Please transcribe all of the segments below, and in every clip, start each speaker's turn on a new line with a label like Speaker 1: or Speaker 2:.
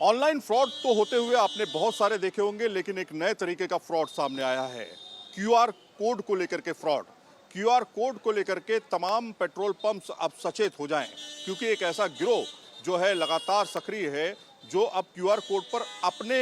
Speaker 1: Online fraud तो होते हुए आपने बहुत सारे देखे होंगे, लेकिन एक नए तरीके का फ्रॉड सामने आया है। क्यूआर कोड को लेकर के फ्रॉड। क्यूआर कोड को लेकर के तमाम पेट्रोल पंप्स अब सचेत हो जाएं, क्योंकि एक ऐसा गिरोह जो है लगातार सक्रिय है, जो अब क्यूआर कोड पर अपने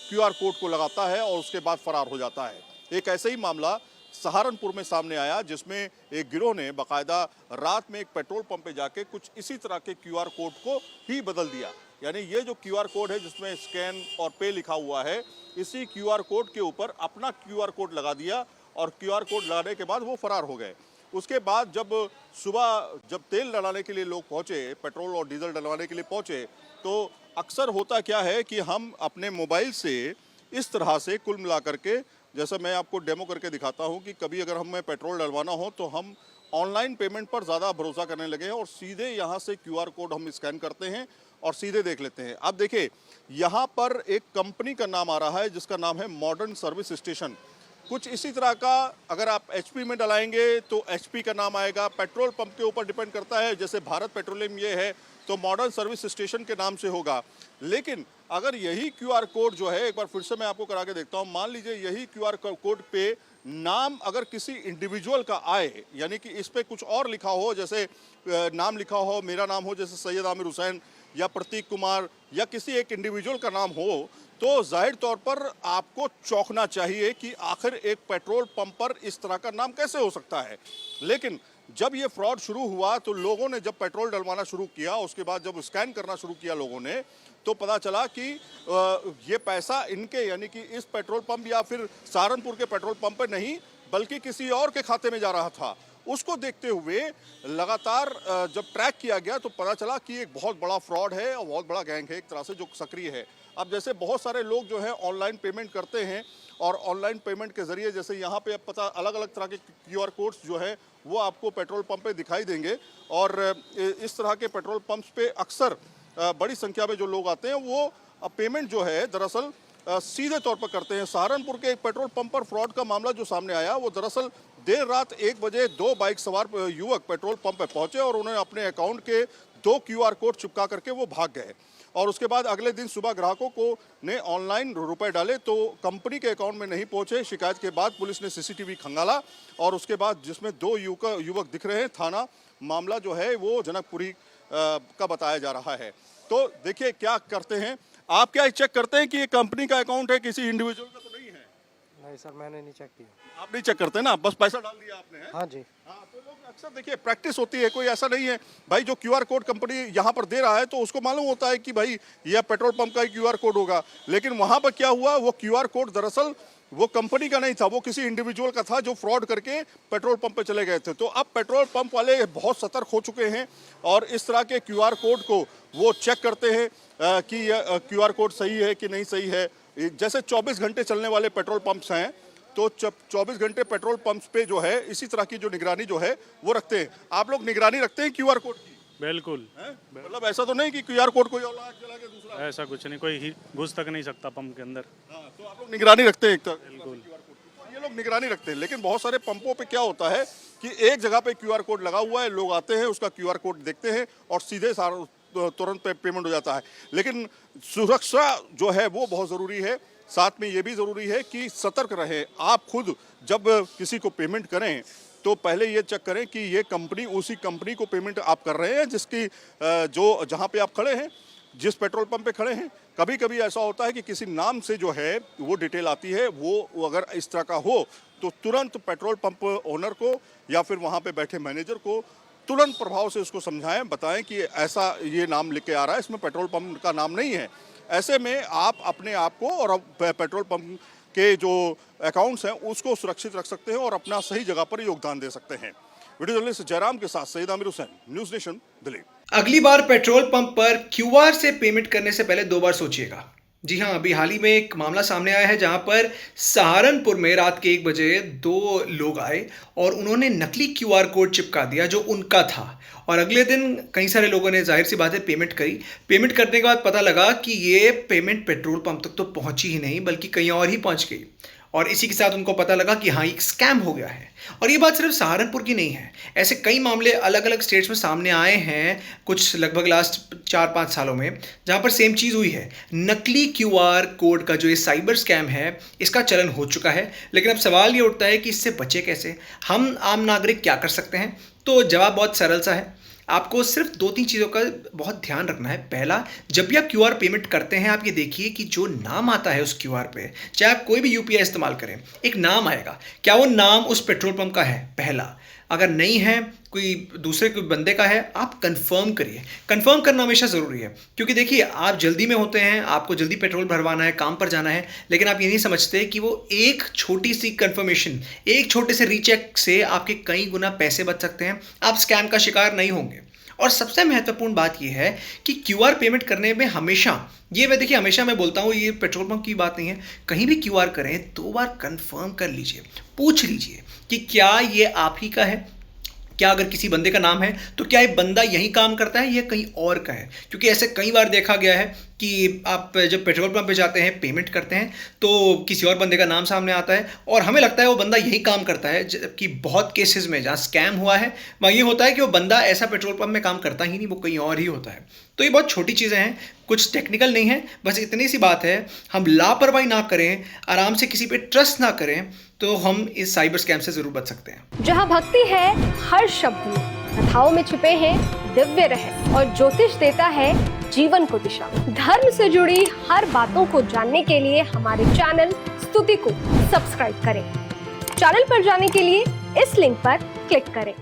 Speaker 1: क्यूआर कोड को लगाता है और उसके बाद फरार हो जाता है। एक ऐसे ही मामला सहारनपुर में सामने आया, जिसमें एक गिरोह ने बाकायदा रात में एक पेट्रोल पंप पे जाके कुछ इसी तरह के क्यूआर कोड को ही बदल दिया। यानी ये जो क्यूआर कोड है जिसमें स्कैन और पे लिखा हुआ है, इसी क्यूआर कोड के ऊपर अपना क्यूआर कोड लगा दिया और क्यूआर कोड लगाने के बाद वो फरार हो गए। उसके बाद जब तेल डलाने के लिए लोग पहुंचे, पेट्रोल और डीजल डलवाने के लिए पहुंचे, तो अक्सर होता क्या है कि हम अपने मोबाइल से इस तरह से कुल मिलाकर के, जैसा मैं आपको डेमो करके दिखाता हूं कि कभी अगर हमें पेट्रोल डलवाना हो तो हम ऑनलाइन पेमेंट पर ज़्यादा भरोसा करने लगे हैं और सीधे यहाँ से क्यूआर कोड हम स्कैन करते हैं और सीधे देख लेते हैं। अब देखिए, यहाँ पर एक कंपनी का नाम आ रहा है जिसका नाम है मॉडर्न सर्विस स्टेशन। कुछ इसी तरह का अगर आप एचपी में डलाएंगे तो एचपी का नाम आएगा। पेट्रोल पंप के ऊपर डिपेंड करता है, जैसे भारत पेट्रोलियम ये है तो मॉडर्न सर्विस स्टेशन के नाम से होगा। लेकिन अगर यही क्यूआर कोड जो है, एक बार फिर से मैं आपको करा के देखता हूँ, मान लीजिए यही क्यूआर कोड पे नाम अगर किसी इंडिविजुअल का आए, यानी कि इस पे कुछ और लिखा हो, जैसे नाम लिखा हो, मेरा नाम हो जैसे सैयद आमिर हुसैन या प्रतीक कुमार या किसी एक इंडिविजुअल का नाम हो, तो जाहिर तौर पर आपको चौंकना चाहिए कि आखिर एक पेट्रोल पंप पर इस तरह का नाम कैसे हो सकता है। लेकिन जब ये फ्रॉड शुरू हुआ तो लोगों ने जब पेट्रोल डलवाना शुरू किया, उसके बाद जब स्कैन करना शुरू किया लोगों ने, तो पता चला कि ये पैसा इनके, यानी कि इस पेट्रोल पंप या फिर सहारनपुर के पेट्रोल पंप पर नहीं बल्कि किसी और के खाते में जा रहा था। उसको देखते हुए लगातार जब ट्रैक किया गया तो पता चला कि एक बहुत बड़ा फ्रॉड है और बहुत बड़ा गैंग है एक तरह से जो सक्रिय है। अब जैसे बहुत सारे लोग जो है ऑनलाइन पेमेंट करते हैं और ऑनलाइन पेमेंट के जरिए, जैसे यहाँ पे अब पता अलग अलग तरह के क्यूआर कोड्स जो है वो आपको पेट्रोल पंप पे दिखाई देंगे और इस तरह के पेट्रोल पंप्स पे अक्सर बड़ी संख्या में जो लोग आते हैं वो पेमेंट जो है दरअसल सीधे तौर पर करते हैं। सहारनपुर के एक पेट्रोल पंप पर फ्रॉड का मामला जो सामने आया, वो दरअसल देर रात 1 बजे 2 बाइक सवार युवक पेट्रोल पंप पे पहुंचे और उन्होंने अपने अकाउंट के 2 क्यूआर कोड चिपका करके वो भाग गए। और उसके बाद अगले दिन सुबह ग्राहकों को ने ऑनलाइन रुपए डाले तो कंपनी के अकाउंट में नहीं पहुंचे। शिकायत के बाद पुलिस ने सीसीटीवी खंगाला और उसके बाद जिसमें 2 युवक दिख रहे हैं, थाना मामला जो है वो जनकपुरी का बताया जा रहा है। तो देखिए क्या करते हैं आप, क्या चेक करते हैं कि ये कंपनी का अकाउंट है, किसी इंडिविजुअल का तो नहीं है?
Speaker 2: नहीं सर, मैंने नहीं चेक किया।
Speaker 1: आप नहीं चेक करते ना, बस पैसा डाल दिया आपने है?
Speaker 2: हाँ जी।
Speaker 1: हाँ, तो लोग अक्सर देखिए प्रैक्टिस होती है, कोई ऐसा नहीं है भाई जो क्यूआर कोड कंपनी यहाँ पर दे रहा है तो उसको मालूम होता है कि भाई यह पेट्रोल पंप का ही क्यूआर कोड होगा। लेकिन वहाँ पर क्या हुआ, वो क्यूआर कोड दरअसल वो कंपनी का नहीं था, वो किसी इंडिविजुअल का था जो फ्रॉड करके पेट्रोल पंप पे चले गए थे। तो अब पेट्रोल पंप वाले बहुत सतर्क हो चुके हैं और इस तरह के क्यूआर कोड को वो चेक करते हैं कि यह क्यूआर कोड सही है कि नहीं सही है। जैसे 24 घंटे चलने वाले पेट्रोल पंप्स हैं तो 24 घंटे पेट्रोल पंप्स पे जो है इसी तरह की जो निगरानी जो है वो रखते हैं। आप लोग निगरानी रखते हैं क्यूआर कोड की?
Speaker 3: बिल्कुल।
Speaker 1: मतलब ऐसा तो नहीं कि क्यूआर कोड कोई और चला के दूसरा?
Speaker 3: ऐसा कुछ नहीं, कोई घुस तक नहीं सकता पंप के अंदर।
Speaker 1: हाँ, तो आप लोग निगरानी रखते हैं एक तरह?
Speaker 3: बिल्कुल,
Speaker 1: ये लोग निगरानी रखते हैं। लेकिन बहुत सारे पंपों पे क्या होता है कि एक जगह पे क्यूआर कोड लगा हुआ है, लोग आते हैं उसका क्यूआर कोड देखते हैं और सीधे तुरंत पेमेंट हो जाता है। लेकिन सुरक्षा जो है वो बहुत ज़रूरी है। साथ में ये भी ज़रूरी है कि सतर्क रहें। आप खुद जब किसी को पेमेंट करें तो पहले ये चेक करें कि ये कंपनी उसी कंपनी को पेमेंट आप कर रहे हैं जिसकी जो जहाँ पे आप खड़े हैं, जिस पेट्रोल पंप पे खड़े हैं। कभी कभी ऐसा होता है कि किसी नाम से जो है वो डिटेल आती है, वो अगर इस तरह का हो तो तुरंत पेट्रोल पंप ओनर को या फिर वहाँ पे बैठे मैनेजर को तुरंत प्रभाव से उसको समझाएं, बताएं कि ऐसा ये नाम लिख के आ रहा है, इसमें पेट्रोल पंप का नाम नहीं है। ऐसे में आप अपने आप को और पेट्रोल पंप के जो अकाउंट्स हैं उसको सुरक्षित रख सकते हैं और अपना सही जगह पर योगदान दे सकते हैं। वीडियो जर्नलिस्ट जयराम के साथ सैयद आमिर हुसैन, न्यूज़ नेशन, दिल्ली।
Speaker 4: अगली बार पेट्रोल पंप पर क्यूआर से पेमेंट करने से पहले 2 बार सोचिएगा। जी हाँ, अभी हाल ही में एक मामला सामने आया है जहां पर सहारनपुर में रात के 1 बजे 2 लोग आए और उन्होंने नकली क्यूआर कोड चिपका दिया जो उनका था और अगले दिन कई सारे लोगों ने जाहिर सी बात है पेमेंट करी। पेमेंट करने के बाद पता लगा कि ये पेमेंट पेट्रोल पंप तक तो पहुंची ही नहीं बल्कि कहीं और ही पहुंच गई और इसी के साथ उनको पता लगा कि हाँ, एक स्कैम हो गया है। और ये बात सिर्फ सहारनपुर की नहीं है, ऐसे कई मामले अलग अलग स्टेट्स में सामने आए हैं कुछ लगभग लास्ट 4-5 सालों में, जहाँ पर सेम चीज़ हुई है। नकली QR कोड का जो ये साइबर स्कैम है, इसका चलन हो चुका है। लेकिन अब सवाल ये उठता है कि इससे बचे कैसे, हम आम नागरिक क्या कर सकते हैं? तो जवाब बहुत सरल सा है, आपको सिर्फ 2-3 चीज़ों का बहुत ध्यान रखना है। पहला, जब भी आप QR पेमेंट करते हैं, आप ये देखिए कि जो नाम आता है उस QR पे, चाहे आप कोई भी UPI इस्तेमाल करें, एक नाम आएगा, क्या वो नाम उस पेट्रोल पंप का है? पहला, अगर नहीं है, कोई दूसरे कोई बंदे का है, आप कंफर्म करिए। कंफर्म करना हमेशा ज़रूरी है, क्योंकि देखिए आप जल्दी में होते हैं, आपको जल्दी पेट्रोल भरवाना है, काम पर जाना है, लेकिन आप ये नहीं समझते कि वो एक छोटी सी कंफर्मेशन, एक छोटे से रीचेक से आपके कई गुना पैसे बच सकते हैं, आप स्कैम का शिकार नहीं होंगे। और सबसे महत्वपूर्ण बात यह है कि QR पेमेंट करने में हमेशा, ये मैं देखिए हमेशा मैं बोलता हूँ, ये पेट्रोल पंप की बात नहीं है, कहीं भी QR करें 2 बार कंफर्म कर लीजिए, पूछ लीजिए कि क्या ये आप ही का है, क्या अगर किसी बंदे का नाम है तो क्या ये बंदा यहीं काम करता है या कहीं और का है। क्योंकि ऐसे कई बार देखा गया है कि आप जब पेट्रोल पंप पे जाते हैं, पेमेंट करते हैं, तो किसी और बंदे का नाम सामने आता है और हमें लगता है वो बंदा यहीं काम करता है, जबकि बहुत केसेस में जहाँ स्कैम हुआ है वहाँ ये होता है कि वो बंदा ऐसा पेट्रोल पंप में काम करता ही नहीं, वो कहीं और ही होता है। तो ये बहुत छोटी चीज़ें हैं, कुछ टेक्निकल नहीं है, बस इतनी सी बात है, हम लापरवाही ना करें, आराम से किसी पे ट्रस्ट ना करें, तो हम इस साइबर स्कैम से ज़रूर बच सकते हैं।
Speaker 5: जहाँ भक्ति है हर शब्द में, कथाओं में छिपे हैं दिव्य रहस्य और ज्योतिष देता है जीवन को दिशा। धर्म से जुड़ी हर बातों को जानने के लिए हमारे चैनल स्तुति को सब्सक्राइब करें। चैनल पर जाने के लिए इस लिंक पर क्लिक करें।